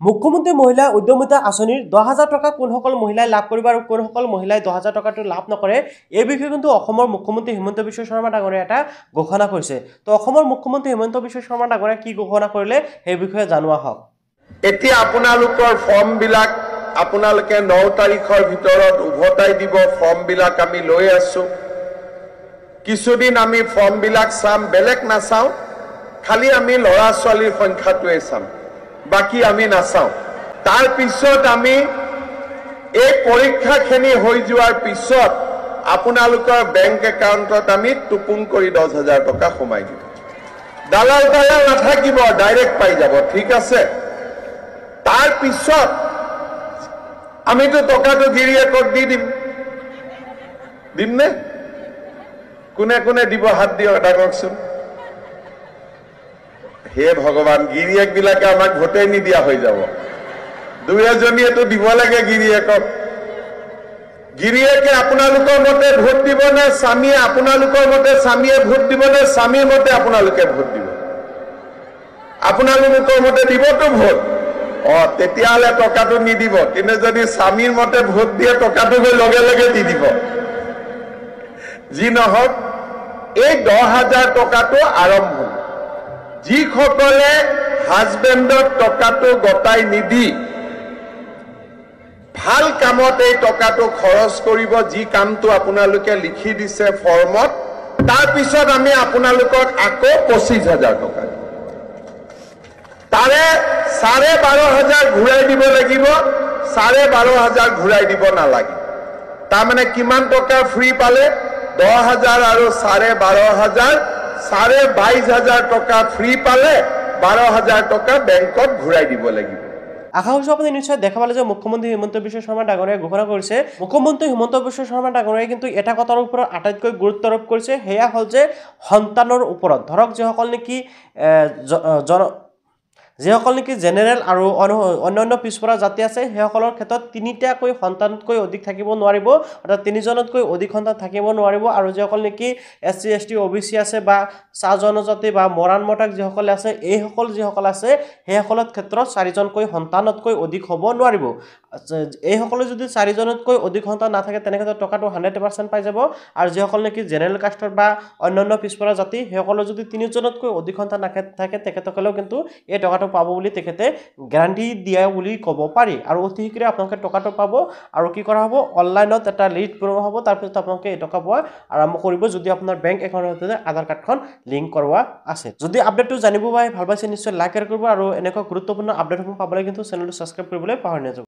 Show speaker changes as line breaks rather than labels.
মুখ্যমন্ত্ৰী মহিলা উদ্যমিতা আঁচনিৰ 10,000 টকা কোনসকল মহিলাই লাভ কৰিব আৰু কোনসকল মহিলাই 10,000 টকাটো লাভ নকৰে এই বিষয়ে কিন্তু অসমৰ মুখ্যমন্ত্ৰী হিমন্ত বিশ্ব শৰ্মা ডাঙৰীয়াই এটা ঘোষণা কৰিছে। তো অসমৰ মুখ্যমন্ত্ৰী হিমন্ত বিশ্ব শৰ্মা ডাঙৰীয়াই কি ঘোষণা কৰিলে সেই বিষয়ে জানোৱা হওক।
এতিয়া আপোনালোকৰ ফৰ্মবিলাক আপোনালোকে 9 তাৰিখৰ ভিতৰত উভতাই দিব। ফৰ্মবিলাক আমি লৈ আছো। কিছুদিন আমি ফৰ্মবিলাক চাম, বেলেগ নাচাওঁ, খালি আমি ল'ৰা ছোৱালীৰ সংখ্যাটোৱে চাম, বাকি আমি নাচাওঁ। তাৰ পিছত আমি এই পৰীক্ষাখিনি হৈ যোৱাৰ পিছত আপোনালোকৰ বেংক একাউণ্টত আমি টুপুং কৰি 10,000 টকা সোমাই দিম। দালাল নাথাকিব, ডাইৰেক্ট পাই যাব, ঠিক আছে। তাৰ পিছত আমিতো টকাটো গিৰিয়েকক দি দিম নে? কোনে কোনে দিব হাত দিয়ক, ডাঙকচোন। হে ভগৱান, গিৰিয়েক বিলাকে আমাক ভোটেই নিদিয়া হৈ যাব। দুই এজনীয়েতো দিব লাগে গিৰিয়েকক। গিৰিয়েকে আপোনালোকৰ মতে ভোট দিব নে স্বামীয়ে আপোনালোকৰ মতে স্বামীয়ে ভোট দিব নে স্বামীৰ মতে আপোনালোকে ভোট দিব? আপোনালোকৰ মতে দিবতো ভোট। তেতিয়াহ'লে টকাটো নিদিব, কিন্তু যদি স্বামীৰ মতে ভোট দিয়ে টকাটো গৈ লগে লগে দি দিব। যি নহওক, এই 10,000 টকাটো আৰম্ভ। যিসকলে হাজবেণ্ডৰ টকাটো গতাই নিদি ভাল কামত এই টকাটো খৰচ কৰিব, যি কামটো আপোনালোকে লিখি দিছে ফৰ্মত, তাৰপিছত আমি আপোনালোকক আকৌ 25,000 টকা দিম। তাৰে 12,500 ঘূৰাই দিব লাগিব, 12,500 ঘূৰাই দিব নালাগে। তাৰমানে কিমান টকা ফ্ৰী পালে? 10,000 আৰু 12,500, 22,500 টকা ফ্ৰী পালে, 12,000 টকা বেংকত ঘূৰাই দিব লাগিব।
আশা কৰিছোঁ আপুনি নিশ্চয় দেখা পালে যে মুখ্যমন্ত্ৰী হিমন্ত বিশ্ব শৰ্মা ডাঙৰীয়াই ঘোষণা কৰিছে। মুখ্যমন্ত্ৰী হিমন্ত বিশ্ব শৰ্মা ডাঙৰীয়াই কিন্তু এটা কথাৰ ওপৰত আটাইতকৈ গুৰুত্ব আৰোপ কৰিছে, সেয়া হ'ল যে সন্তানৰ ওপৰত। ধৰক যিসকল নেকি জেনেৰেল আৰু অন্যান্য পিছপৰা জাতি আছে, সেইসকলৰ ক্ষেত্ৰত 3টাকৈ সন্তানতকৈ অধিক থাকিব নোৱাৰিব, অৰ্থাৎ 3জনতকৈ অধিক সন্তান থাকিব নোৱাৰিব। আৰু যিসকল নেকি SC ST OBC আছে বা চাহ জনজাতি বা মৰাণ মটাক যিসকলে আছে, যিসকল আছে সেইসকলৰ ক্ষেত্ৰত 4জনকৈ সন্তানতকৈ অধিক হ'ব নোৱাৰিব। এইসকলে যদি 4জনতকৈ অধিক সন্তান নাথাকে তেনেক্ষেত্ৰত টকাটো 100% পাই যাব। আৰু যিসকল নেকি জেনেৰেল কাষ্টৰ বা অন্যান্য পিছপৰা জাতি, সেইসকলৰ যদি 3জনতকৈ অধিক সন্তান নাথাকে তেখেতসকলেও কিন্তু এই টকাটো পাব বুলি তেখেতে গ্যাৰান্টি দিয়া বুলি ক'ব পাৰি। আৰু অতি শীঘ্ৰে আপোনালোকে টকাটো পাব। আৰু কি কৰা হ'ব, অনলাইনত এটা লিষ্ট বনোৱা হ'ব, তাৰপিছত আপোনালোকে এই টকা পোৱা আৰম্ভ কৰিব যদি আপোনাৰ বেংক একাউণ্টৰ সৈতে আধাৰ কাৰ্ডখন লিংক কৰোৱা আছে। যদি আপডেটটো জানিব পাই ভাল পাইছে নিশ্চয় লাইক কৰিব, আৰু এনেকুৱা গুৰুত্বপূৰ্ণ আপডেটসমূহ পাবলৈ কিন্তু চেনেলটো ছাবস্ক্ৰাইব কৰিবলৈ পাহৰি নাযাব।